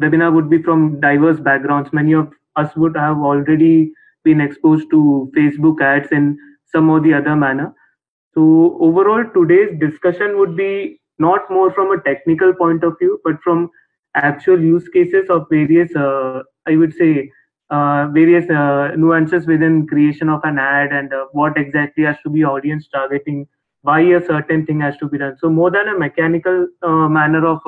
webinar would be from diverse backgrounds. Many of us would have already been exposed to Facebook ads in some or the other manner. So overall, today's discussion would be not more from a technical point of view, but from actual use cases of various, I would say, various nuances within creation of an ad, and what exactly has to be audience targeting, why a certain thing has to be done. So more than a mechanical manner of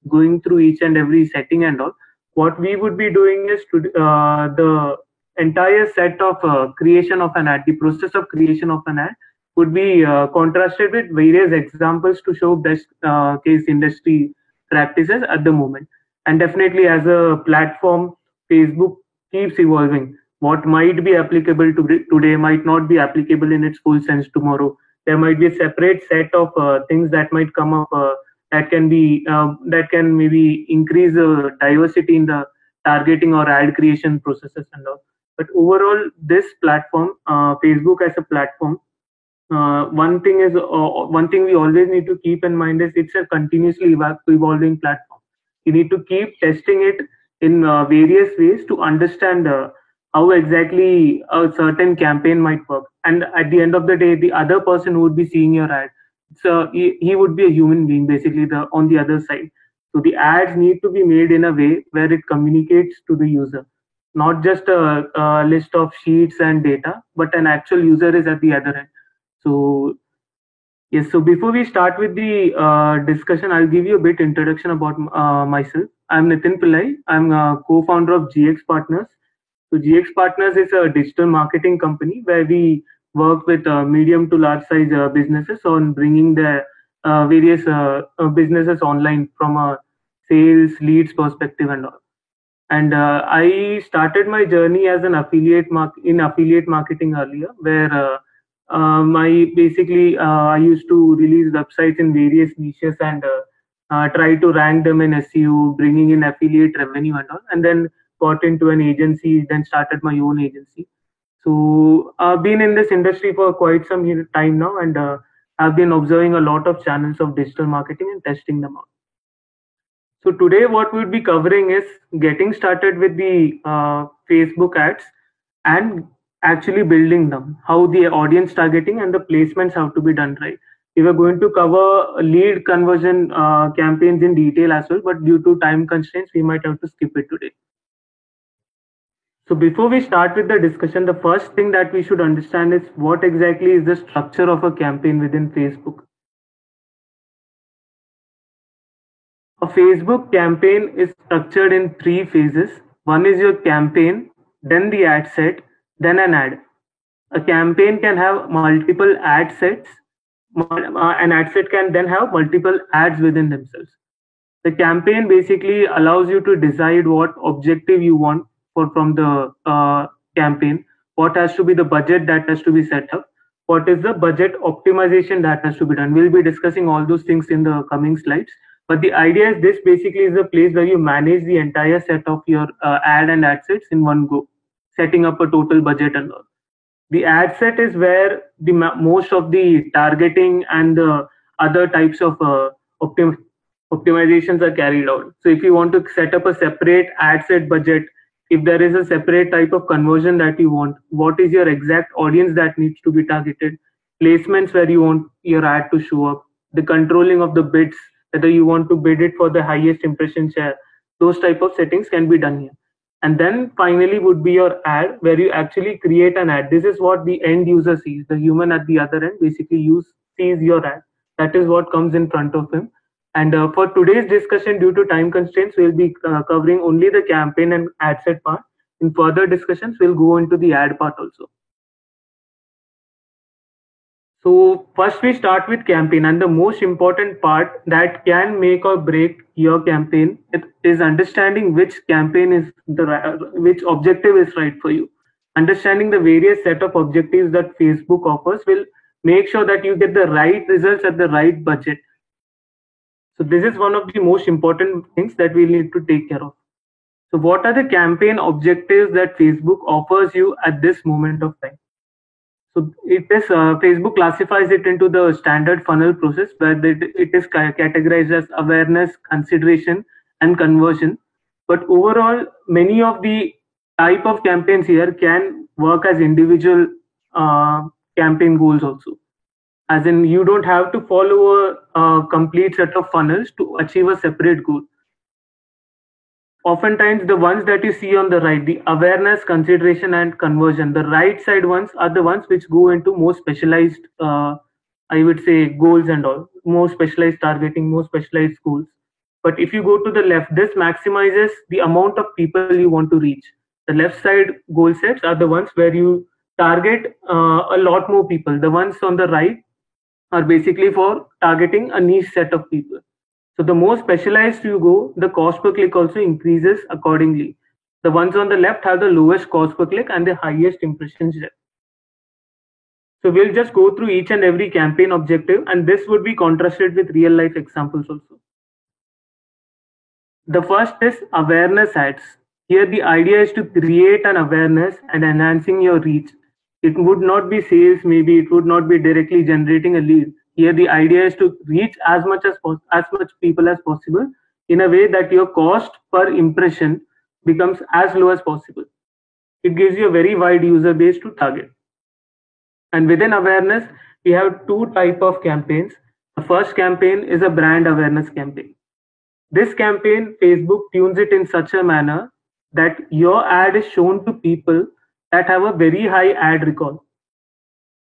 going through each and every setting and all, what we would be doing is to the entire set of creation of an ad, the process of creation of an ad would be contrasted with various examples to show best case industry practices at the moment. And definitely, as a platform, Facebook keeps evolving. What might be applicable to today might not be applicable in its full sense tomorrow. There might be a separate set of things that might come up that can maybe increase diversity in the targeting or ad creation processes and all. But overall, this platform, Facebook as a platform, one thing we always need to keep in mind is it's a continuously evolving platform. You need to keep testing it in various ways to understand how exactly a certain campaign might work. And at the end of the day, the other person who would be seeing your ad, so he would be a human being basically on the other side. So the ads need to be made in a way where it communicates to the user, not just a list of sheets and data, but an actual user is at the other end. So yes, so before we start with the discussion, I'll give you a bit introduction about myself. I'm Nitin Pillai. I'm a co-founder of GX Partners. So GX Partners is a digital marketing company where we work with medium to large size businesses on bringing their various businesses online from a sales leads perspective and all. And I started my journey as an affiliate marketing earlier, where my basically I used to release websites in various niches and try to rank them in SEO, bringing in affiliate revenue and all, and then got into an agency, then started my own agency. So I've been in this industry for quite some time now, and I've been observing a lot of channels of digital marketing and testing them out. So today what we'll be covering is getting started with the Facebook ads and actually building them, how the audience targeting and the placements have to be done right. We were going to cover lead conversion campaigns in detail as well, but due to time constraints, we might have to skip it today. So before we start with the discussion, the first thing that we should understand is what exactly is the structure of a campaign within Facebook. A Facebook campaign is structured in 3 phases. One is your campaign, then the ad set, then an ad. A campaign can have multiple ad sets. An ad set can then have multiple ads within themselves. The campaign basically allows you to decide what objective you want from the campaign, what has to be the budget that has to be set up, what is the budget optimization that has to be done. We'll be discussing all those things in the coming slides. But the idea is this basically is a place where you manage the entire set of your ad and ad sets in one go, setting up a total budget and all. The ad set is where the most of the targeting and the other types of optimizations are carried out. So if you want to set up a separate ad set budget, if there is a separate type of conversion that you want, what is your exact audience that needs to be targeted, placements where you want your ad to show up, the controlling of the bids, whether you want to bid it for the highest impression share, those type of settings can be done here. And then finally would be your ad, where you actually create an ad. This is what the end user sees. The human at the other end basically sees your ad. That is what comes in front of him. And for today's discussion, due to time constraints, we'll be covering only the campaign and ad set part. In further discussions, we'll go into the ad part also. So first we start with campaign, and the most important part that can make or break your campaign is understanding which campaign is which objective is right for you. Understanding the various set of objectives that Facebook offers will make sure that you get the right results at the right budget. So this is one of the most important things that we need to take care of. So what are the campaign objectives that Facebook offers you at this moment of time? So it is Facebook classifies it into the standard funnel process, where it is categorized as awareness, consideration, and conversion. But overall, many of the type of campaigns here can work as individual campaign goals also. As in, you don't have to follow a complete set of funnels to achieve a separate goal. Oftentimes, the ones that you see on the right, the awareness, consideration, and conversion, the right side ones are the ones which go into more specialized, I would say, goals and all, more specialized targeting, more specialized goals. But if you go to the left, this maximizes the amount of people you want to reach. The left side goal sets are the ones where you target a lot more people. The ones on the right are basically for targeting a niche set of people. So the more specialized you go, the cost per click also increases accordingly. The ones on the left have the lowest cost per click and the highest impressions depth. So we'll just go through each and every campaign objective, and this would be contrasted with real life examples also. The first is awareness ads. Here the idea is to create an awareness and enhancing your reach. It would not be sales, maybe it would not be directly generating a lead. Here the idea is to reach as much people as possible in a way that your cost per impression becomes as low as possible. It gives you a very wide user base to target. And within awareness, we have two types of campaigns. The first campaign is a brand awareness campaign. This campaign, Facebook tunes it in such a manner that your ad is shown to people that have a very high ad recall.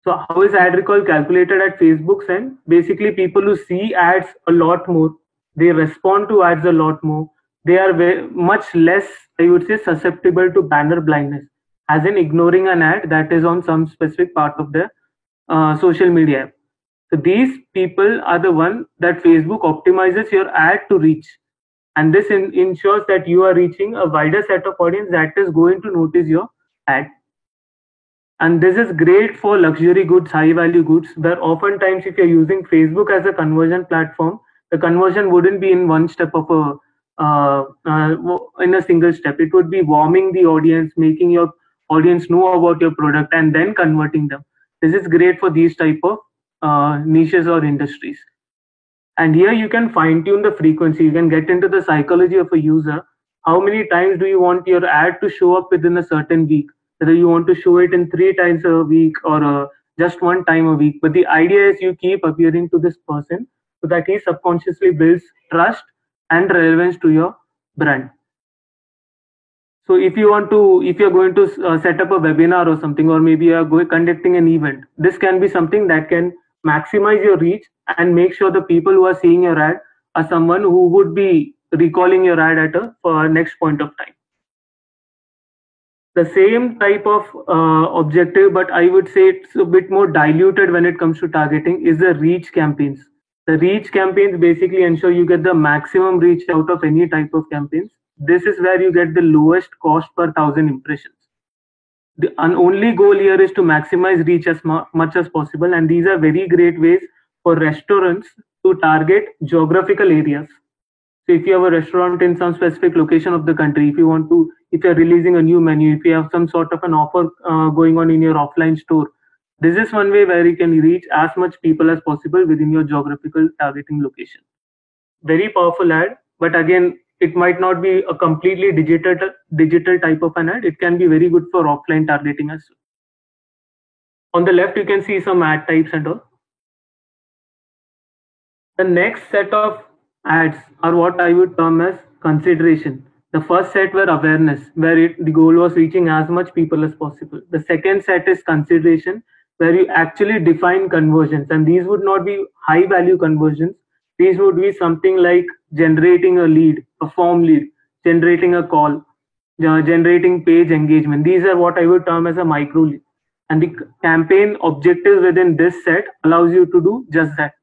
So how is ad recall calculated at Facebook's end? Basically, people who see ads a lot more, they respond to ads a lot more, they are much less, I would say, susceptible to banner blindness, as in ignoring an ad that is on some specific part of the social media app. So these people are the one that Facebook optimizes your ad to reach. And this ensures that you are reaching a wider set of audience that is going to notice your ad. And this is great for luxury goods, high value goods, where oftentimes if you're using Facebook as a conversion platform, the conversion wouldn't be in one step of in a single step. It would be warming the audience, making your audience know about your product and then converting them. This is great for these type of niches or industries. And here you can fine tune the frequency. You can get into the psychology of a user. How many times do you want your ad to show up within a certain week? Whether you want to show it in 3 times a week or just 1 time a week. But the idea is you keep appearing to this person so that he subconsciously builds trust and relevance to your brand. So if you're going to set up a webinar or something, or maybe you're conducting an event, this can be something that can maximize your reach and make sure the people who are seeing your ad are someone who would be recalling your ad at a next point of time. The same type of objective, but I would say it's a bit more diluted when it comes to targeting, is the reach campaigns. The reach campaigns basically ensure you get the maximum reach out of any type of campaigns. This is where you get the lowest cost per 1,000 impressions. The only goal here is to maximize reach as much as possible, and these are very great ways for restaurants to target geographical areas. So if you have a restaurant in some specific location of the country, if you're releasing a new menu, if you have some sort of an offer going on in your offline store, this is one way where you can reach as much people as possible within your geographical targeting location. Very powerful ad, but again, it might not be a completely digital type of an ad. It can be very good for offline targeting as well. On the left, you can see some ad types and all. The next set of ads are what I would term as consideration. The first set were awareness, where the goal was reaching as much people as possible. The second set is consideration, where you actually define conversions, and these would not be high value conversions. These would be something like generating a lead, a form lead, generating a call, generating page engagement. These are what I would term as a micro lead. And the campaign objectives within this set allows you to do just that.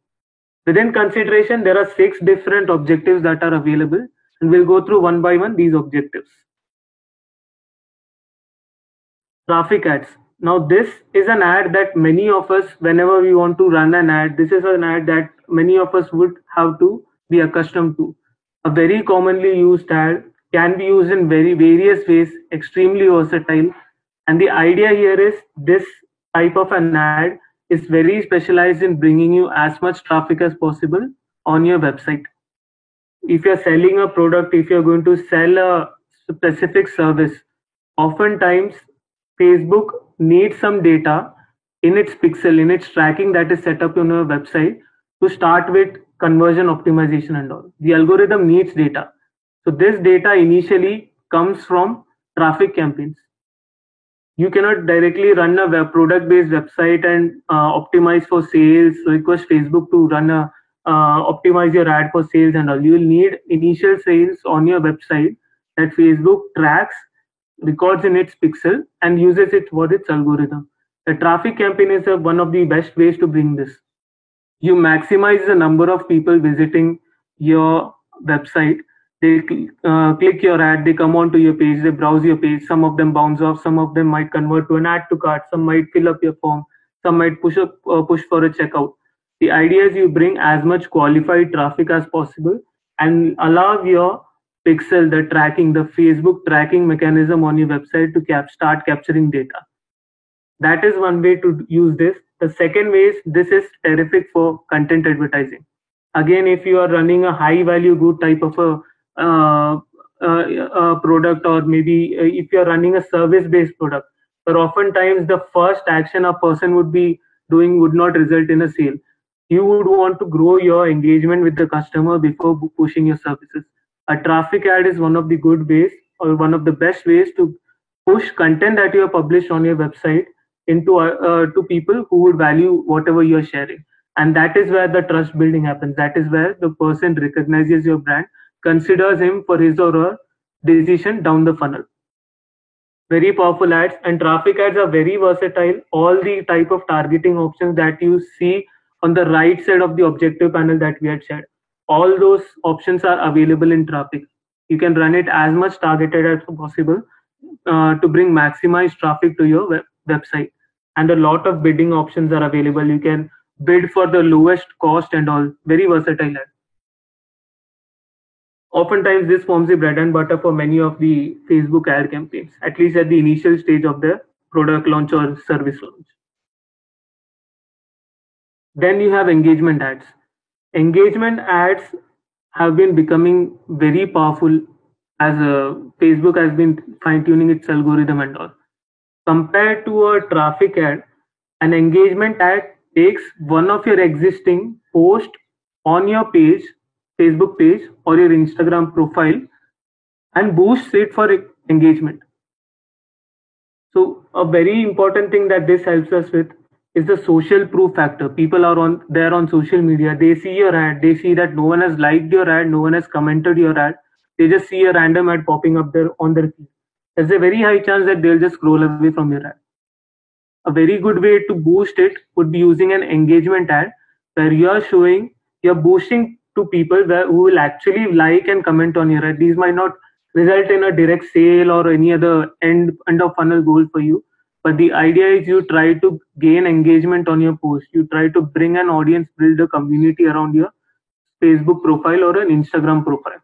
Within consideration, there are 6 different objectives that are available, and we'll go through one by one these objectives. Traffic ads. Now this is an ad that many of us, whenever we want to run an ad, this is an ad that many of us would have to be accustomed to. A very commonly used ad, can be used in very various ways, extremely versatile. And the idea here is this type of an ad is very specialized in bringing you as much traffic as possible on your website. if you're selling a product, if you're going to sell a specific service, oftentimes Facebook needs some data in its pixel, in its tracking that is set up on your website to start with conversion optimization and all. The algorithm needs data. So this data initially comes from traffic campaigns. You cannot directly run a product-based website and optimize for sales, request Facebook to run a optimize your ad for sales and all. You will need initial sales on your website that Facebook tracks, records in its pixel, and uses it for its algorithm. The traffic campaign is one of the best ways to bring this. You maximize the number of people visiting your website. They click your ad, they come onto your page, they browse your page. Some of them bounce off, some of them might convert to an add to cart, some might fill up your form, some might push for a checkout. The idea is you bring as much qualified traffic as possible and allow your pixel, the tracking, the Facebook tracking mechanism on your website to start capturing data. That is one way to use this. The second way is this is terrific for content advertising. Again, if you are running a high value good type of a product, or maybe if you are running a service based product, but oftentimes the first action a person would be doing would not result in a sale. You would want to grow your engagement with the customer before pushing your services. A traffic ad is one of the good ways, or one of the best ways to push content that you have published on your website into to people who would value whatever you're sharing. And that is where the trust building happens. That is where the person recognizes your brand, considers him for his or her decision down the funnel. Very powerful ads, and traffic ads are very versatile. All the type of targeting options that you see on the right side of the objective panel that we had shared, all those options are available in traffic. You can run it as much targeted as possible to bring maximized traffic to your website. And a lot of bidding options are available. You can bid for the lowest cost and all. Very versatile ad. Oftentimes this forms the bread and butter for many of the Facebook ad campaigns, at least at the initial stage of the product launch or service launch. Then you have engagement ads. Engagement ads have been becoming very powerful as Facebook has been fine-tuning its algorithm and all. Compared to a traffic ad, an engagement ad takes one of your existing posts on your page, Facebook page or your Instagram profile, and boosts it for engagement. So a very important thing that this helps us with is the social proof factor. People are there on social media, they see your ad, they see that no one has liked your ad, no one has commented your ad, they just see a random ad popping up there on their feed. There's a very high chance that they'll just scroll away from your ad. A very good way to boost it would be using an engagement ad where you're boosting to people who will actually like and comment on your ad. These might not result in a direct sale or any other end of funnel goal for you, but the idea is you try to gain engagement on your post. You try to bring an audience, build a community around your Facebook profile or an Instagram profile.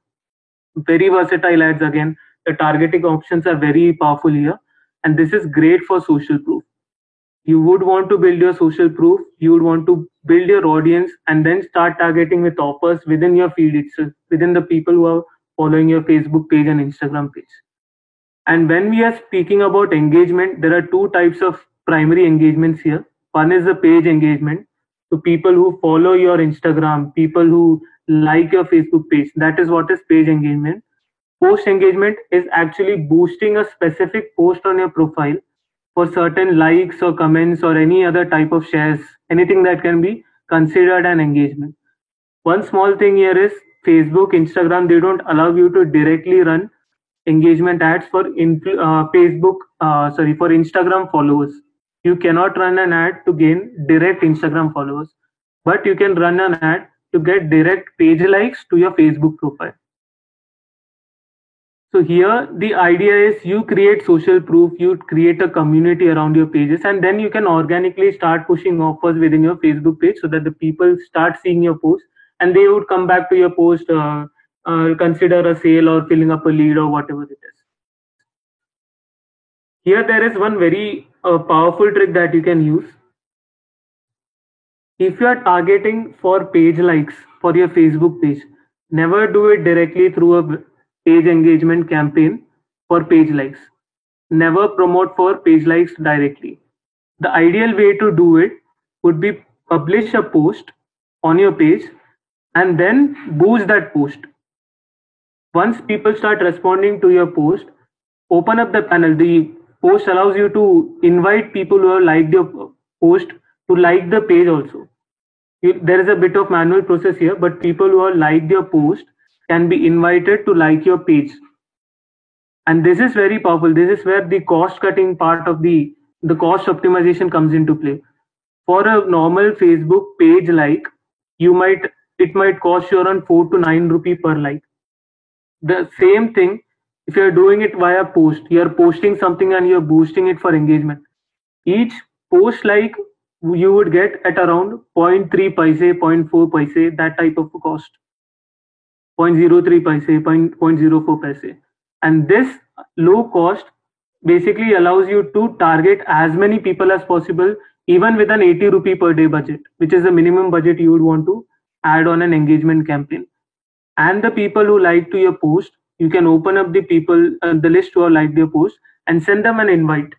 Very versatile ads again. The targeting options are very powerful here, and this is great for social proof. You would want to build your social proof, you would want to build your audience, and then start targeting with offers within your feed itself, within the people who are following your Facebook page and Instagram page. And when we are speaking about engagement, there are two types of primary engagements here. One is the page engagement, to people who follow your Instagram, people who like your Facebook page. That is what is page engagement. Post engagement is actually boosting a specific post on your profile for certain likes or comments or any other type of shares, anything that can be considered an engagement. One small thing here is Facebook, Instagram, they don't allow you to directly run engagement ads for for Instagram followers. You cannot run an ad to gain direct Instagram followers, but you can run an ad to get direct page likes to your Facebook profile. So here the idea is you create social proof, you create a community around your pages, and then you can organically start pushing offers within your Facebook page so that the people start seeing your post and they would come back to your post, consider a sale or filling up a lead or whatever it is. Here there is one very powerful trick that you can use. If you are targeting for page likes for your Facebook page, Never do it directly through a page engagement campaign for page likes. Never promote for page likes directly. The ideal way to do it would be publish a post on your page and then boost that post. Once people start responding to your post, open up the panel. The post allows you to invite people who have liked your post to like the page also. There is a bit of manual process here, but people who have liked your post can be invited to like your page. And this is very powerful. This is where the cost cutting part of the cost optimization comes into play. For a normal Facebook page like, it might cost you around 4 to 9 rupee per like. The same thing, if you're doing it via post, you're posting something and you're boosting it for engagement. Each post like you would get at around 0.3 paise, 0.4 paise, that type of cost. 0.03 paise, 0.04 paise. And this low cost basically allows you to target as many people as possible, even with an 80 rupee per day budget, which is the minimum budget you would want to add on an engagement campaign. And the people who like to your post, you can open up the people, the list who have liked your post, and send them an invite.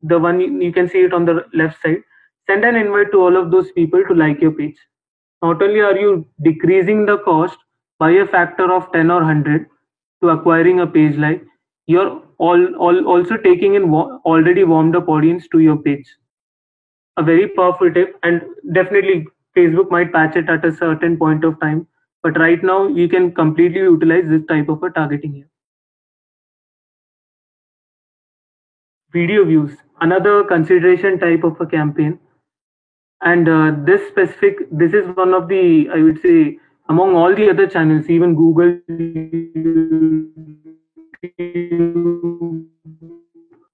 The one you can see it on the left side. Send an invite to all of those people to like your page. Not only are you decreasing the cost by a factor of 10 or 100 to acquiring a page like, you're also taking in already warmed up audience to your page. A very powerful tip, and definitely Facebook might patch it at a certain point of time, but right now you can completely utilize this type of a targeting here. Video views, another consideration type of a campaign. And this is one of the, I would say, among all the other channels, even Google,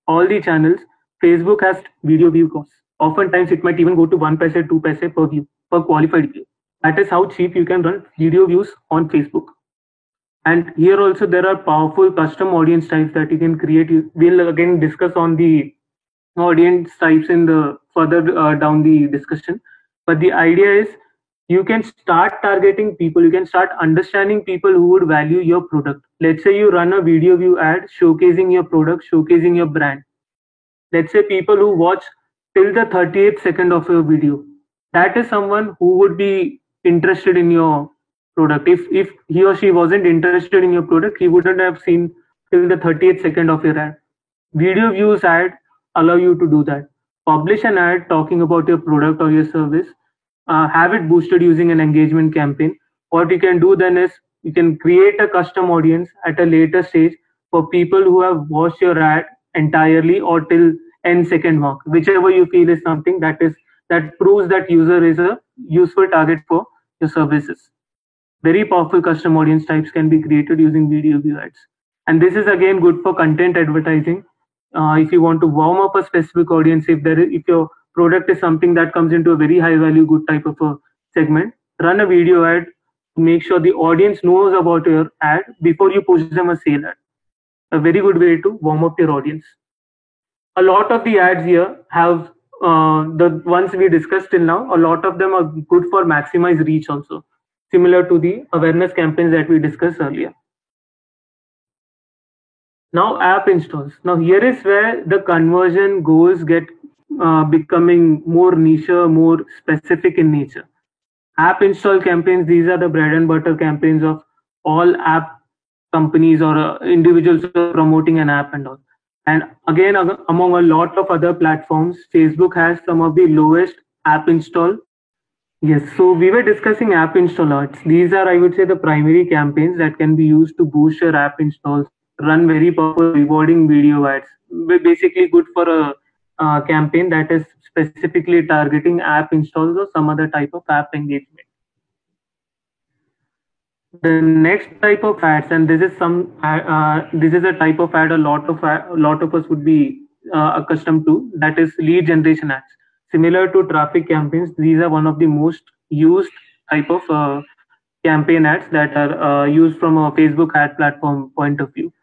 all the channels, Facebook has video view costs. Oftentimes it might even go to 1 paise, 2 paise per view, per qualified view. That is how cheap you can run video views on Facebook. And here also there are powerful custom audience types that you can create. We'll again discuss on the audience types in the further down the discussion. But the idea is you can start targeting people. You can start understanding people who would value your product. Let's say you run a video view ad showcasing your product, showcasing your brand. Let's say people who watch till the 38th second of your video. That is someone who would be interested in your product. If he or she wasn't interested in your product, he wouldn't have seen till the 30th second of your ad. Video views ad allow you to do that. Publish an ad talking about your product or your service. Have it boosted using an engagement campaign. What you can do then is you can create a custom audience at a later stage for people who have watched your ad entirely or till end second mark, whichever you feel is something that proves that user is a useful target for your services. Very powerful custom audience types can be created using video view ads. And this is again good for content advertising. If you want to warm up a specific audience, if your product is something that comes into a very high value good type of a segment, run a video ad to make sure the audience knows about your ad before you push them a sale ad. A very good way to warm up your audience. A lot of the ads here have the ones we discussed till now, a lot of them are good for maximize reach also, similar to the awareness campaigns that we discussed earlier. Now app installs. Now here is where the conversion goals get becoming more niche, more specific in nature. App install campaigns, these are the bread and butter campaigns of all app companies or individuals promoting an app and all. And again, among a lot of other platforms, Facebook has some of the lowest app install. Yes, so we were discussing app install ads. These are, I would say, the primary campaigns that can be used to boost your app installs, run very powerful rewarding video ads. Basically good for a campaign that is specifically targeting app installs or some other type of app engagement. The next type of ads, and this is a type of ad a lot of us would be accustomed to, that is lead generation ads. Similar to traffic campaigns, these are one of the most used type of campaign ads that are used from a Facebook ad platform point of view.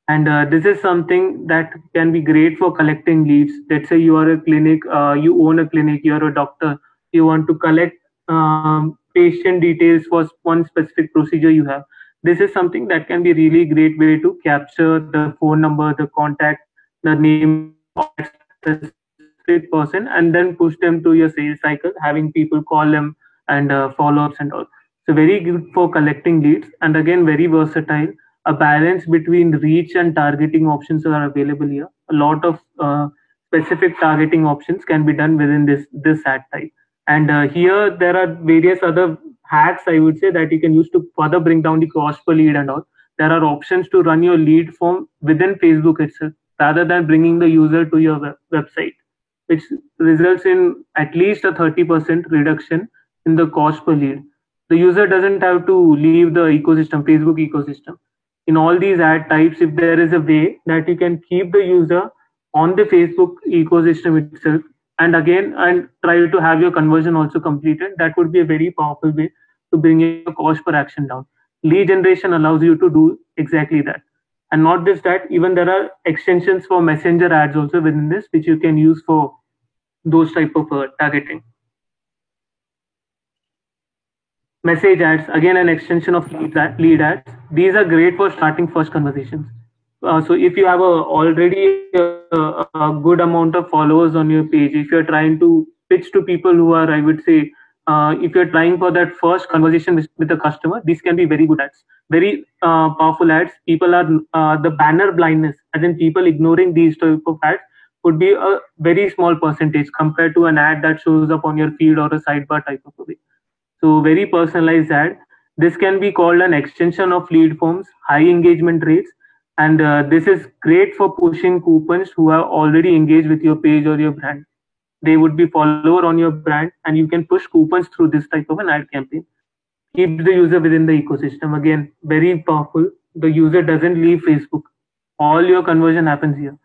And this is something that can be great for collecting leads. Let's say you are a clinic, you own a clinic, you're a doctor, you want to collect patient details for one specific procedure you have. This is something that can be really great way to capture the phone number, the contact, the name of that specific person, and then push them to your sales cycle, having people call them and follow-ups and all. So very good for collecting leads, and again very versatile. A balance between reach and targeting options are available here. A lot of specific targeting options can be done within this ad type. And here there are various other hacks, I would say, that you can use to further bring down the cost per lead and all. There are options to run your lead form within Facebook itself rather than bringing the user to your website, which results in at least a 30% reduction in the cost per lead. The user doesn't have to leave the ecosystem, Facebook ecosystem. In all these ad types, if there is a way that you can keep the user on the Facebook ecosystem itself, and try to have your conversion also completed, that would be a very powerful way to bring your cost per action down. Lead generation allows you to do exactly that. And not just that, even there are extensions for messenger ads also within this, which you can use for those type of targeting. Message ads, again an extension of lead ads. These are great for starting first conversations. So if you have already a good amount of followers on your page, if you're trying to pitch to people who are, I would say, if you're trying for that first conversation with the customer, these can be very good ads, very powerful ads. People are the banner blindness, as in people ignoring these type of ads would be a very small percentage compared to an ad that shows up on your feed or a sidebar type of a way. So very personalized ad. This can be called an extension of lead forms, high engagement rates, and this is great for pushing coupons who are already engaged with your page or your brand. They would be follower on your brand, and you can push coupons through this type of an ad campaign. Keep the user within the ecosystem. Again, very powerful. The user doesn't leave Facebook. All your conversion happens here.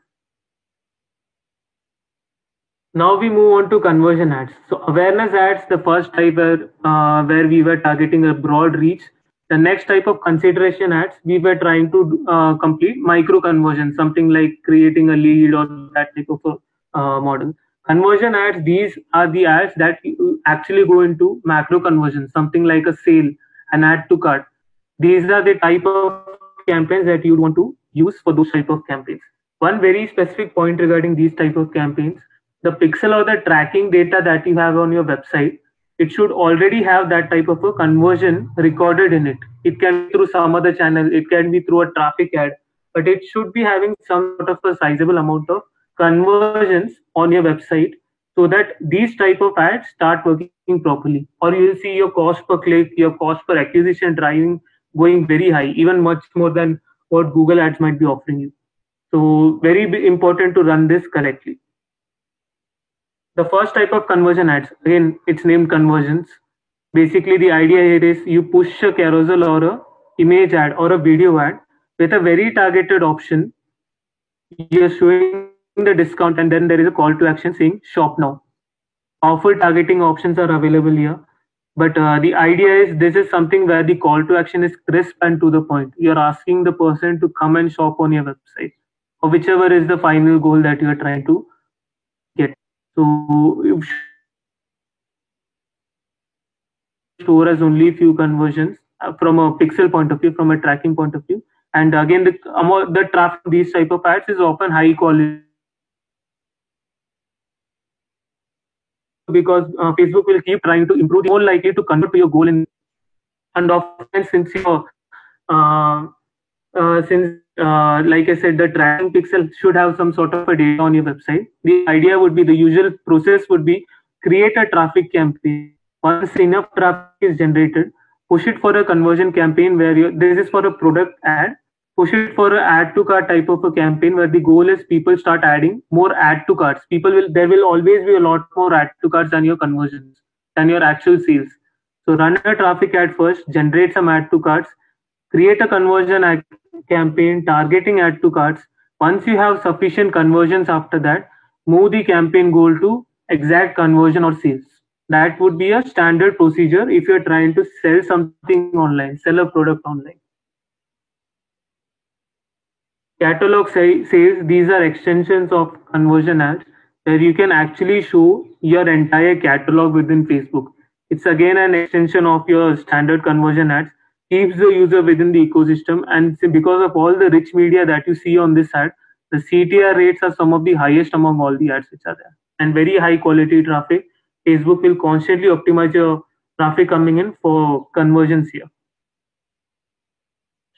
Now we move on to conversion ads. So awareness ads, the first type where we were targeting a broad reach. The next type of consideration ads, we were trying to complete micro conversion, something like creating a lead or that type of a model. Conversion ads, these are the ads that actually go into macro conversion, something like a sale, an add to cart. These are the type of campaigns that you want to use for those type of campaigns. One very specific point regarding these type of campaigns, the pixel or the tracking data that you have on your website, it should already have that type of a conversion recorded in it. It can be through some other channel, it can be through a traffic ad, but it should be having some sort of a sizable amount of conversions on your website so that these type of ads start working properly. Or you will see your cost per click, your cost per acquisition driving going very high, even much more than what Google Ads might be offering you. So very important to run this correctly. The first type of conversion ads, again, it's named conversions. Basically, the idea here is you push a carousel or a image ad or a video ad with a very targeted option. You're showing the discount and then there is a call to action saying shop now. Powerful targeting options are available here. But the idea is this is something where the call to action is crisp and to the point. You're asking the person to come and shop on your website or whichever is the final goal that you're trying to get. So store as only few conversions from a pixel point of view, from a tracking point of view. And again, the traffic these type of ads is often high quality because Facebook will keep trying to improve, more likely to convert to your goal. And often since like I said, the tracking pixel should have some sort of a data on your website. The idea would be, the usual process would be, create a traffic campaign. Once enough traffic is generated, push it for a conversion campaign where this is for a product ad. Push it for an add to cart type of a campaign where the goal is people start adding more add to carts. There will always be a lot more add to carts than your conversions, than your actual sales. So run a traffic ad first, generate some add to carts, create a conversion ad campaign targeting add to carts. Once you have sufficient conversions after that, move the campaign goal to exact conversion or sales. That would be a standard procedure if you're trying to sell something online, sell a product online. Catalog says these are extensions of conversion ads where you can actually show your entire catalog within Facebook. It's again an extension of your standard conversion ads, keeps the user within the ecosystem. And because of all the rich media that you see on this ad, the CTR rates are some of the highest among all the ads which are there, and very high quality traffic. Facebook will constantly optimize your traffic coming in for conversions here.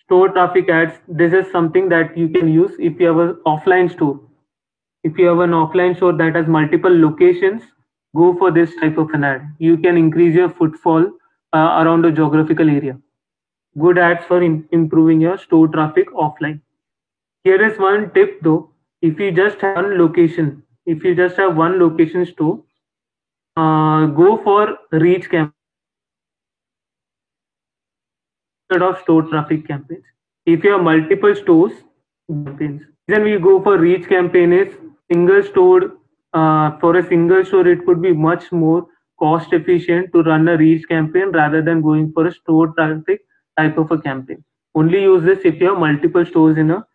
Store traffic ads, this is something that you can use if you have an offline store. If you have an offline store that has multiple locations, go for this type of an ad. You can increase your footfall around a geographical area. Good ads for improving your store traffic offline. Here is one tip though. If you just have one location, if you just have one location store, go for reach campaign instead of store traffic campaigns. If you have multiple stores, campaigns. Then we go for reach campaign is single store. For a single store, it could be much more cost efficient to run a reach campaign rather than going for a store traffic type of a campaign. Only use this if you have multiple stores in a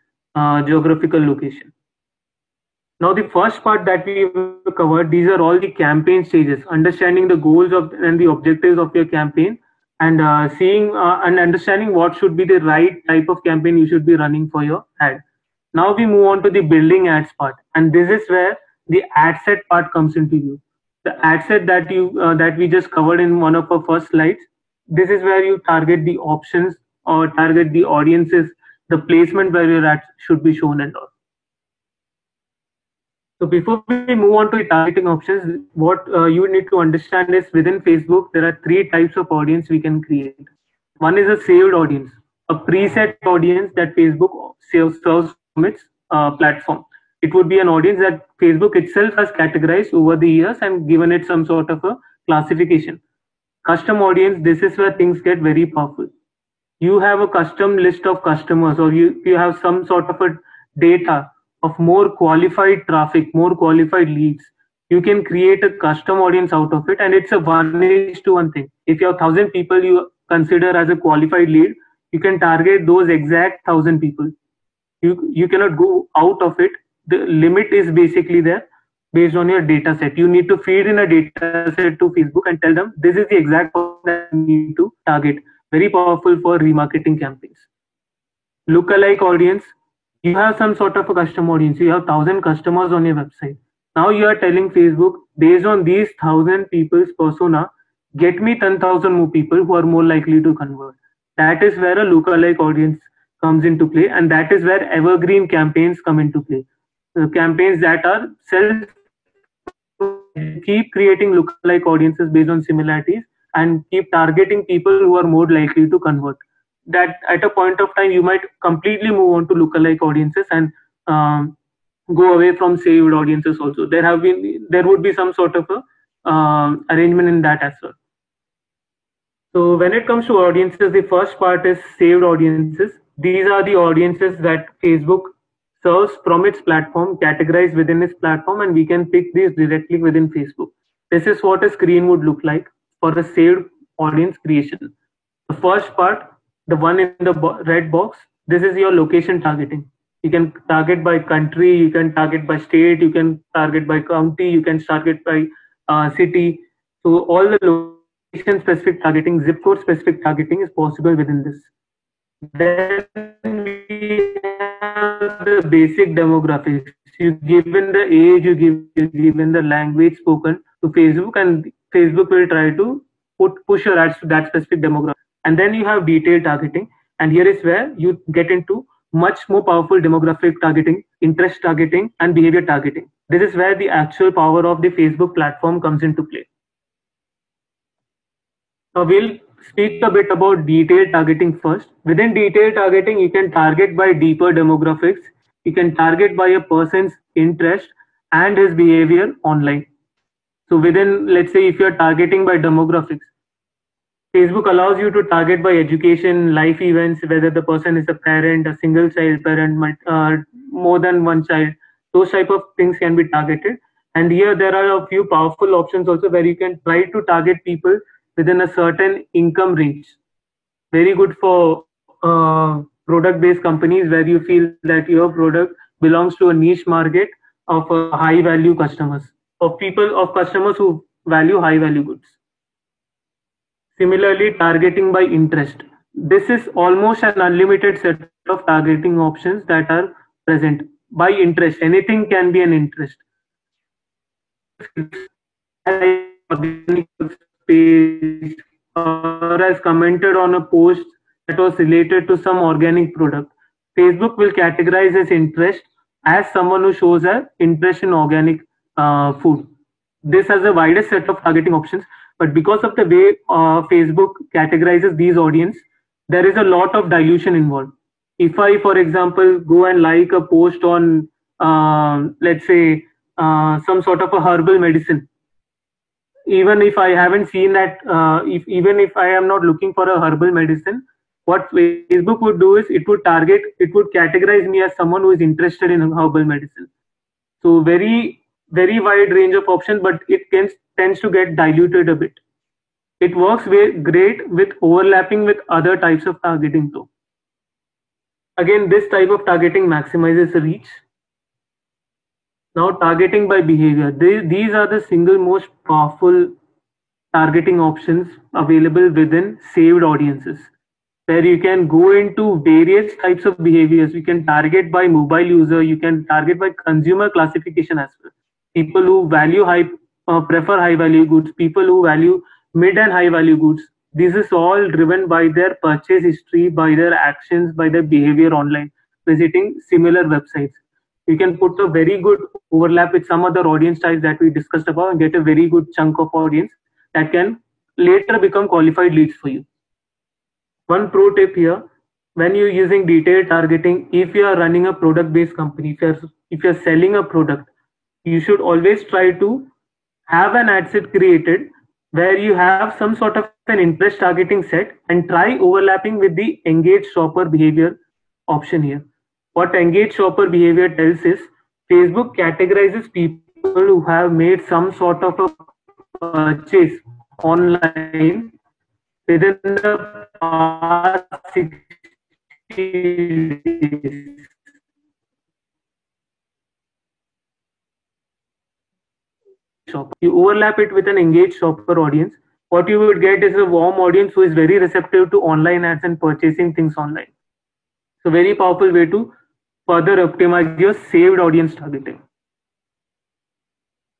geographical location. Now the first part that we covered, these are all the campaign stages, understanding the goals of and the objectives of your campaign, and seeing and understanding what should be the right type of campaign you should be running for your ad. Now we move on to the building ads part, and this is where the ad set part comes into view. The ad set that we just covered in one of our first slides, this is where you target the options or target the audiences, the placement where your ads should be shown and all. So before we move on to the targeting options, what you need to understand is within Facebook, there are three types of audience we can create. One is a saved audience, a preset audience that Facebook serves from its platform. It would be an audience that Facebook itself has categorized over the years and given it some sort of a classification. Custom audience, this is where things get very powerful. You have a custom list of customers, or you have some sort of a data of more qualified traffic, more qualified leads. You can create a custom audience out of it, and it's a 1:1 thing. If you have 1,000 people you consider as a qualified lead, you can target those exact 1,000 people. You cannot go out of it. The limit is basically there based on your data set. You need to feed in a data set to Facebook and tell them this is the exact person that you need to target. Very powerful for remarketing campaigns. Lookalike audience. You have some sort of a custom audience. You have 1,000 customers on your website. Now you are telling Facebook, based on these 1,000 people's persona, get me 10,000 more people who are more likely to convert. That is where a lookalike audience comes into play, and that is where evergreen campaigns come into play. Campaigns that are keep creating lookalike audiences based on similarities and keep targeting people who are more likely to convert. That at a point of time you might completely move on to lookalike audiences and go away from saved audiences also. There would be some sort of a arrangement in that as well. So when it comes to audiences, the first part is saved audiences. These are the audiences that Facebook serves from its platform, categorized within its platform, and we can pick these directly within Facebook. This is what a screen would look like for a saved audience creation. The first part, the one in the red box, this is your location targeting. You can target by country, you can target by state, you can target by county, you can target by city. So all the location specific targeting, zip code specific targeting is possible within this. Then we have the basic demographics. You given the age, you given the language spoken to Facebook, and Facebook will try to push your ads to that specific demographic. And then you have detailed targeting, and here is where you get into much more powerful demographic targeting, interest targeting, and behavior targeting. This is where the actual power of the Facebook platform comes into play. Now we'll speak a bit about detailed targeting first. Within detailed targeting, you can target by deeper demographics. You can target by a person's interest and his behavior online. So within, let's say if you're targeting by demographics, Facebook allows you to target by education, life events, whether the person is a parent, a single child parent, more than one child. Those type of things can be targeted. And here there are a few powerful options also where you can try to target people within a certain income range. Very good for product-based companies where you feel that your product belongs to a niche market of high-value customers, of customers who value high-value goods. Similarly, targeting by interest. This is almost an unlimited set of targeting options that are present. By interest, anything can be an interest. Organic page or has commented on a post that was related to some organic product. Facebook will categorize as interest as someone who shows an interest in organic food. This has the widest set of targeting options, but because of the way Facebook categorizes these audience, there is a lot of dilution involved. If I, for example, go and like a post on, let's say, some sort of a herbal medicine, even if I haven't seen that, even if I am not looking for a herbal medicine, what Facebook would do is it would categorize me as someone who is interested in herbal medicine. So very wide range of options, but it tends to get diluted a bit. It works great with overlapping with other types of targeting though. Again, this type of targeting maximizes reach. Now, targeting by behavior. These are the single most powerful targeting options available within saved audiences, where you can go into various types of behaviors. You can target by mobile user, you can target by consumer classification as well. People who prefer high value goods, people who value mid and high value goods. This is all driven by their purchase history, by their actions, by their behavior online, visiting similar websites. You can put a very good overlap with some other audience types that we discussed about and get a very good chunk of audience that can later become qualified leads for you. One pro tip here, when you're using detailed targeting, if you are running a product-based company, if you're selling a product, you should always try to have an ad set created where you have some sort of an interest targeting set and try overlapping with the engaged shopper behavior option here. What engaged shopper behavior tells is Facebook categorizes people who have made some sort of a purchase online within the past 60 days. You overlap it with an engaged shopper audience. What you would get is a warm audience who is very receptive to online ads and purchasing things online. So very powerful way to further optimize your saved audience targeting.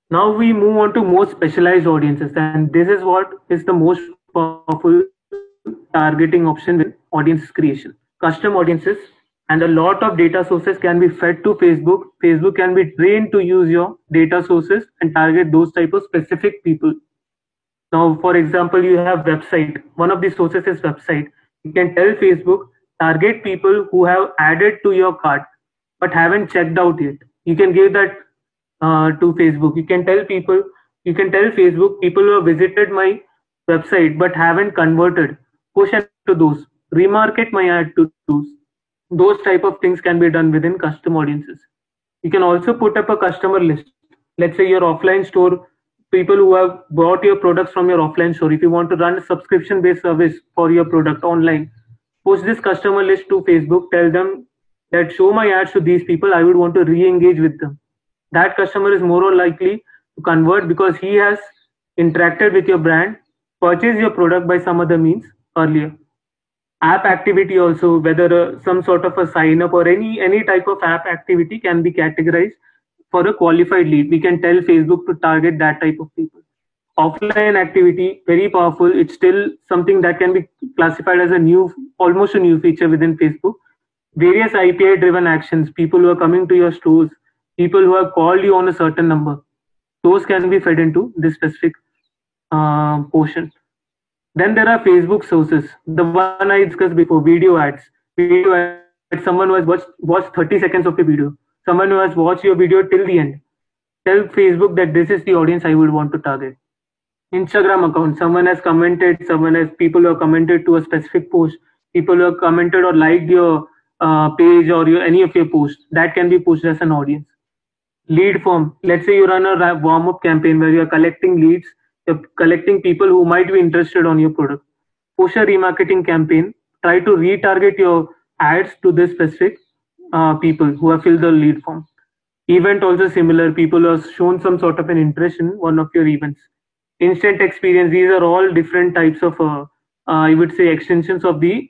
Now we move on to more specialized audiences, and this is what is the most powerful targeting option with audience creation. Custom audiences and a lot of data sources can be fed to Facebook. Facebook can be trained to use your data sources and target those type of specific people. Now, for example, you have website. One of the sources is website. You can tell Facebook, target people who have added to your cart but haven't checked out yet. You can give that to Facebook. You can tell Facebook, people who have visited my website but haven't converted, push to those, remarket my ad to those type of things can be done within custom audiences. You can also put up a customer list. Let's say your offline store, people who have bought your products from your offline store. If you want to run a subscription based service for your product online, post this customer list to Facebook, tell them that show my ads to these people, I would want to re-engage with them. That customer is more likely to convert because he has interacted with your brand, purchased your product by some other means earlier. App activity also, whether some sort of a sign up or any type of app activity can be categorized for a qualified lead. We can tell Facebook to target that type of people. Offline activity, very powerful. It's still something that can be classified as almost a new feature within Facebook. Various API driven actions, people who are coming to your stores, people who have called you on a certain number, those can be fed into this specific portion. Then there are Facebook sources. The one I discussed before, video ads. Video ads, someone who has watched 30 seconds of the video. Someone who has watched your video till the end. Tell Facebook that this is the audience I would want to target. Instagram account, someone has commented, people who have commented to a specific post, people who have commented or liked your page or any of your posts, that can be pushed as an audience. Lead form, let's say you run a warm-up campaign where you're collecting leads, you're collecting people who might be interested on your product. Push a remarketing campaign, try to retarget your ads to this specific people who have filled the lead form. Event also similar, people who have shown some sort of an interest in one of your events. Instant experience, these are all different types of I would say extensions of the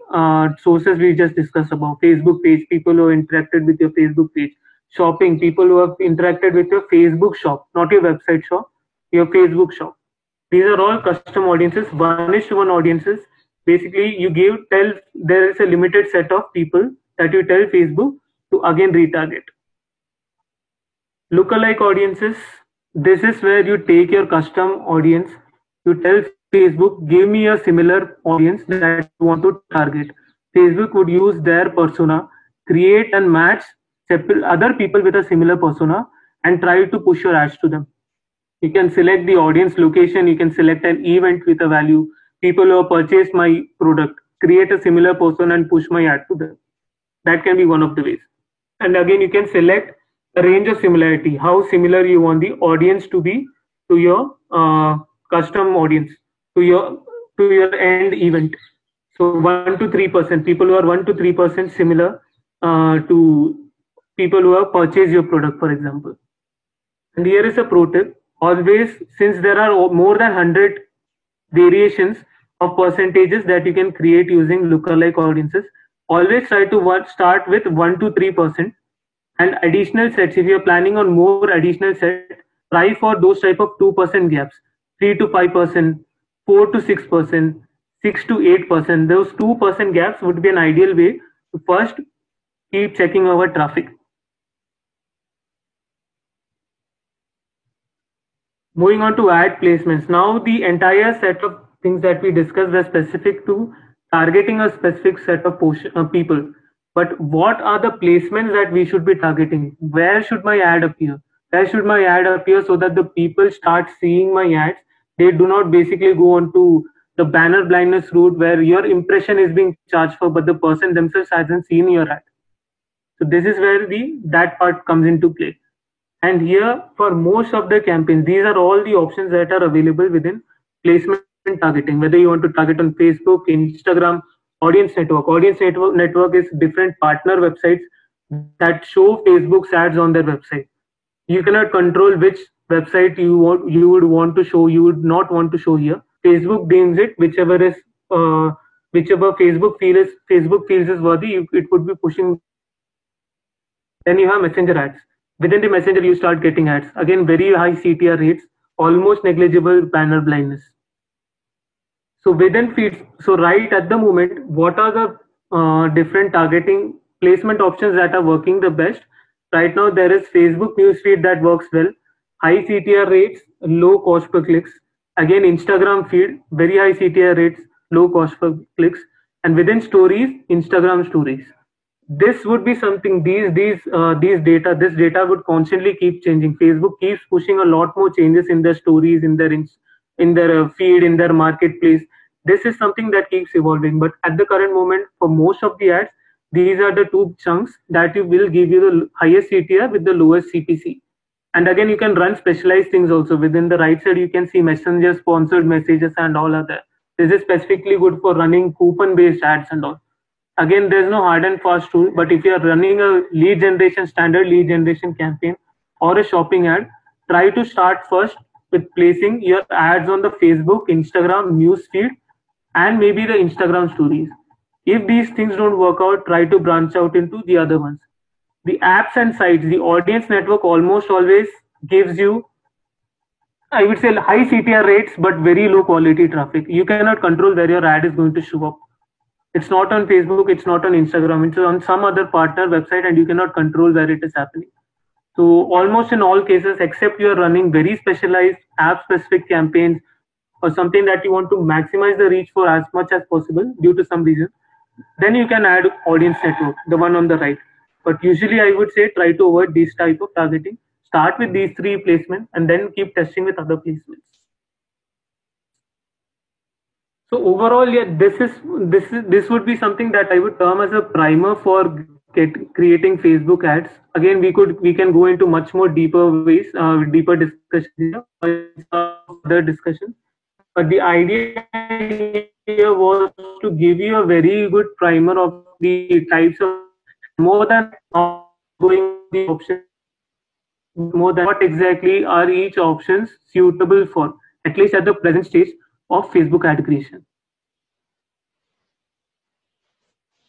sources we just discussed about. Facebook page, people who interacted with your Facebook page. Shopping, people who have interacted with your Facebook shop, not your website shop, your Facebook shop. These are all custom audiences, one-to-one audiences. Basically, there is a limited set of people that you tell Facebook to again retarget. Lookalike audiences, this is where you take your custom audience, you tell Facebook, give me a similar audience that you want to target. Facebook would use their persona, create and match other people with a similar persona and try to push your ads to them. You can select the audience location, you can select an event with a value, people who have purchased my product, create a similar persona and push my ad to them. That can be one of the ways. And again, you can select a range of similarity, how similar you want the audience to be to your custom audience, to your end event. So 1 to 3%, people who are 1 to 3% similar to people who have purchased your product, for example. And here is a pro tip. Always, since there are more than 100 variations of percentages that you can create using lookalike audiences, always try to start with 1 to 3%. And additional sets, if you're planning on more additional sets, try for those type of 2% gaps, 3 to 5%, 4 to 6%, 6 to 8%. Those 2% gaps would be an ideal way to first keep checking our traffic. Moving on to ad placements. Now the entire set of things that we discussed were specific to targeting a specific set of people. But what are the placements that we should be targeting? Where should my ad appear? Where should my ad appear so that the people start seeing my ads? They do not basically go on to the banner blindness route where your impression is being charged for, but the person themselves hasn't seen your ad. So this is where that part comes into play. And here, for most of the campaigns, these are all the options that are available within placement targeting. Whether you want to target on Facebook, Instagram, audience network. Audience network is different partner websites that show Facebook's ads on their website. You cannot control which website you would want to show, you would not want to show here. Facebook deems it whichever Facebook feels is worthy, it would be pushing. Then you have messenger ads. Within the messenger, you start getting ads. Again, very high CTR rates, almost negligible banner blindness. So within feeds, so right at the moment, what are the different targeting placement options that are working the best? Right now, there is Facebook newsfeed that works well, high CTR rates, low cost per clicks. Again, Instagram feed, very high CTR rates, low cost per clicks. And within stories, Instagram stories. This would be something, this data would constantly keep changing. Facebook keeps pushing a lot more changes in their stories, in their feed, in their marketplace. This is something that keeps evolving. But at the current moment, for most of the ads, these are the two chunks that will give you the highest CTR with the lowest CPC. And again, you can run specialized things also. Within the right side, you can see messenger, sponsored messages, and all other. This is specifically good for running coupon-based ads and all. Again, there's no hard and fast rule, but if you're running a standard lead generation campaign or a shopping ad, try to start first with placing your ads on the Facebook, Instagram, newsfeed, and maybe the Instagram stories. If these things don't work out, try to branch out into the other ones. The apps and sites, the audience network almost always gives you, I would say, high CTR rates, but very low quality traffic. You cannot control where your ad is going to show up. It's not on Facebook, it's not on Instagram, it's on some other partner website, and you cannot control where it is happening. So almost in all cases, except you are running very specialized app-specific campaigns or something that you want to maximize the reach for as much as possible due to some reason, then you can add audience network, the one on the right. But usually I would say try to avoid this type of targeting. Start with these three placements and then keep testing with other placements. So overall, yeah, this would be something that I would term as a primer for creating Facebook ads. Again, we can go into much more deeper ways, deeper discussion, other discussion. But the idea here was to give you a very good primer of the types of, more than going the options, more than what exactly are each options suitable for, at least at the present stage of Facebook ad creation.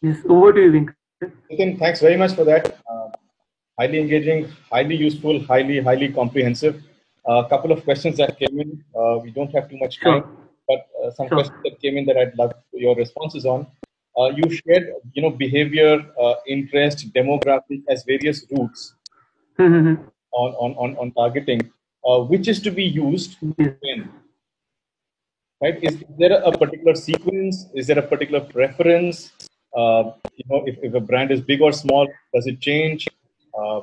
Yes, over to you, Venkat. Nitin, thanks very much for that. Highly engaging, highly useful, highly comprehensive. A couple of questions that came in. We don't have too much time, Sure, but some sure. questions that came in that I'd love your responses on. You shared, behavior, interest, demographic as various routes on targeting, which is to be used Yes. when, right? Is there a particular sequence? Is there a particular preference? If a brand is big or small, does it change? Uh,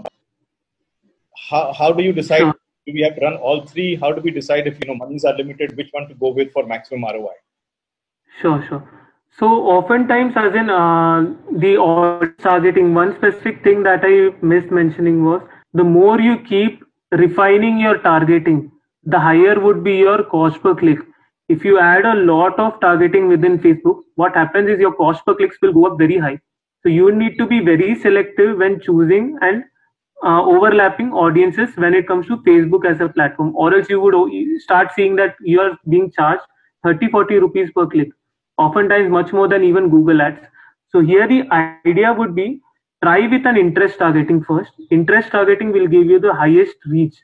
how do you decide? Sure. Do we have to run all three? How do we decide if monies are limited, which one to go with for maximum ROI? Sure, sure. So oftentimes, as in the audience targeting, one specific thing that I missed mentioning was the more you keep refining your targeting, the higher would be your cost per click. If you add a lot of targeting within Facebook, what happens is your cost per clicks will go up very high. So you need to be very selective when choosing and overlapping audiences when it comes to Facebook as a platform, or else you would start seeing that you are being charged 30-40 rupees per click, oftentimes much more than even Google Ads. So here the idea would be try with an interest targeting first. Interest targeting will give you the highest reach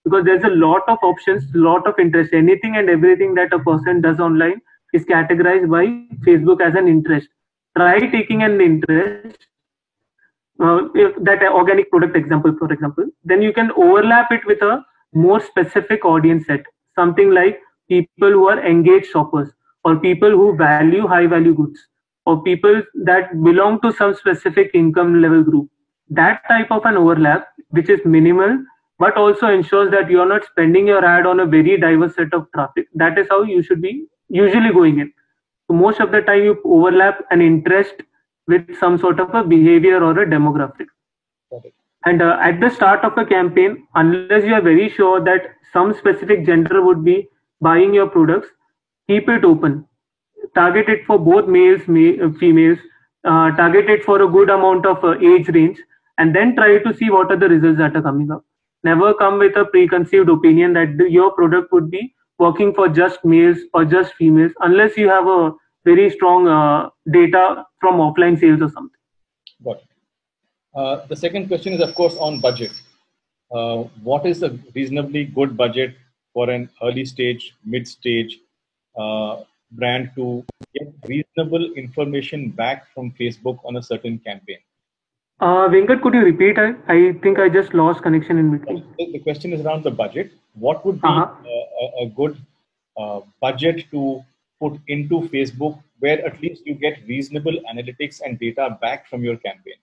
because there's a lot of options, lot of interest. Anything and everything that a person does online is categorized by Facebook as an interest. Try taking an interest, if that organic product example, for example, then you can overlap it with a more specific audience set, something like people who are engaged shoppers, or people who value high value goods, or people that belong to some specific income level group. That type of an overlap, which is minimal, but also ensures that you're not spending your ad on a very diverse set of traffic. That is how you should be usually going in. So most of the time you overlap an interest with some sort of a behavior or a demographic. And at the start of a campaign, unless you are very sure that some specific gender would be buying your products, keep it open. Target it for both males, females. Target it for a good amount of age range, and then try to see what are the results that are coming up. Never come with a preconceived opinion that your product would be working for just males or just females, unless you have a very strong data from offline sales or something. Got it. The second question is, of course, on budget. What is a reasonably good budget for an early stage, mid stage brand to get reasonable information back from Facebook on a certain campaign? Venkat, could you repeat? I think I just lost connection in between. The question is around the budget. What would be a good budget to put into Facebook where at least you get reasonable analytics and data back from your campaign?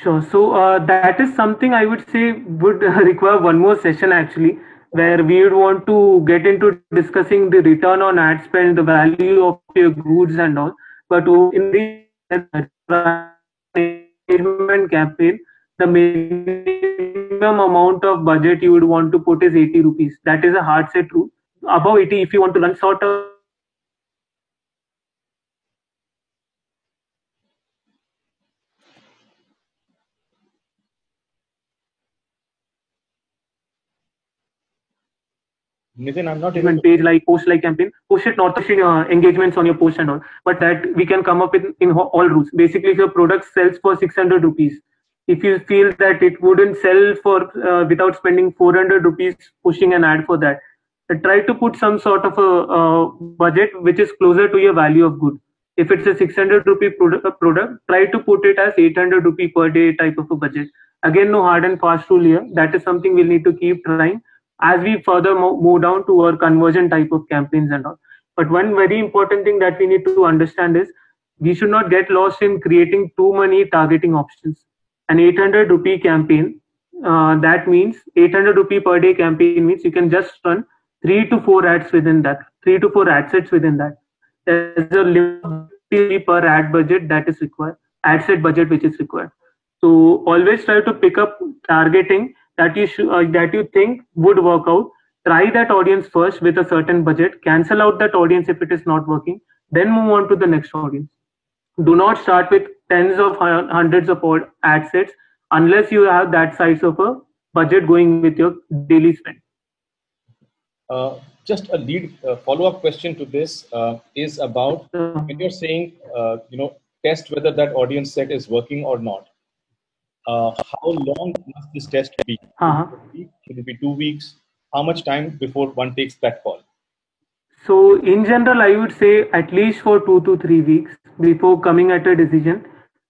Sure. So that is something I would say would require one more session actually, where we would want to get into discussing the return on ad spend, the value of your goods and all. But in the engagement campaign, the minimum amount of budget you would want to put is 80 rupees. That is a hard set rule. Above 80, if you want to run sort of Nitin, I'm not able to. page like post like campaign, push it north of engagements on your post and all. But that we can come up with in all rules. Basically, if your product sells for 600 rupees, if you feel that it wouldn't sell for without spending 400 rupees pushing an ad for that, try to put some sort of a budget which is closer to your value of good. If it's a 600 rupee product, try to put it as 800 rupee per day type of a budget. Again, no hard and fast rule here. That is something we'll need to keep trying as we further move down to our conversion type of campaigns and all. But one very important thing that we need to understand is we should not get lost in creating too many targeting options. An 800 rupee campaign, that means 800 rupee per day campaign means you can just run 3 to 4 ads within that, 3 to 4 ad sets within that. There's a limit per ad budget that is required, ad set budget which is required. So always try to pick up targeting that you think would work out. Try that audience first with a certain budget. Cancel out that audience if it is not working. Then move on to the next audience. Do not start with tens of hundreds of ad sets unless you have that size of a budget going with your daily spend. Just a lead follow-up question to this is about when you're saying, test whether that audience set is working or not, how long must this test be? Uh-huh. Should it be 2 weeks? How much time before one takes that call? So in general, I would say at least for 2 to 3 weeks before coming at a decision.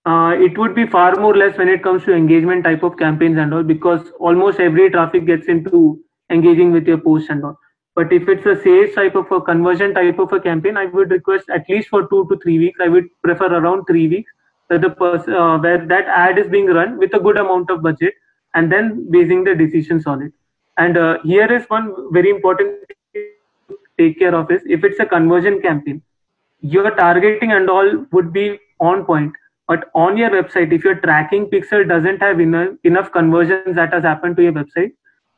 It would be far more less when it comes to engagement type of campaigns and all, because almost every traffic gets into engaging with your post and all. But if it's a sales type of a conversion type of a campaign, I would request at least for 2 to 3 weeks. I would prefer around 3 weeks where where that ad is being run with a good amount of budget, and then basing the decisions on it. And here is one very important thing to take care of is if it's a conversion campaign, your targeting and all would be on point. But on your website, if your tracking pixel doesn't have enough conversions that has happened to your website,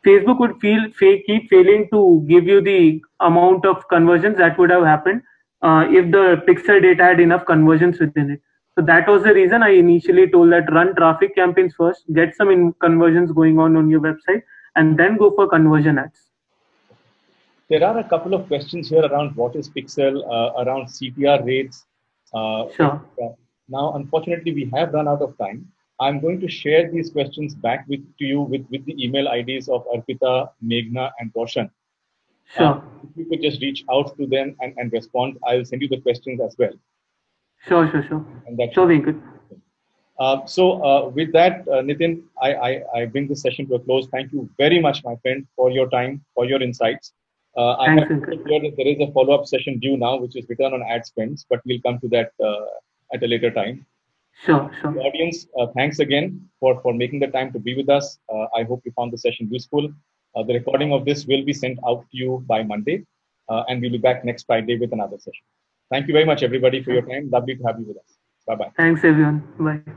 Facebook would keep failing to give you the amount of conversions that would have happened if the pixel data had enough conversions within it. So that was the reason I initially told that run traffic campaigns first, get some conversions going on your website, and then go for conversion ads. There are a couple of questions here around what is pixel, around CTR rates. Sure. Now, unfortunately, we have run out of time. I'm going to share these questions back to you with the email IDs of Arpita, Meghna, and Roshan. Sure. If you could just reach out to them and respond, I'll send you the questions as well. Sure. And that Sure, Venkat. So with that, Nitin, I bring this session to a close. Thank you very much, my friend, for your time, for your insights. I have to clear that there is a follow-up session due now, which is return on ad spends, but we'll come to that at a later time. Sure. The audience, thanks again for making the time to be with us. I hope you found the session useful. The recording of this will be sent out to you by Monday, and we'll be back next Friday with another session. Thank you very much, everybody, for your time. Lovely to have you with us. Bye-bye. Thanks, everyone. Bye.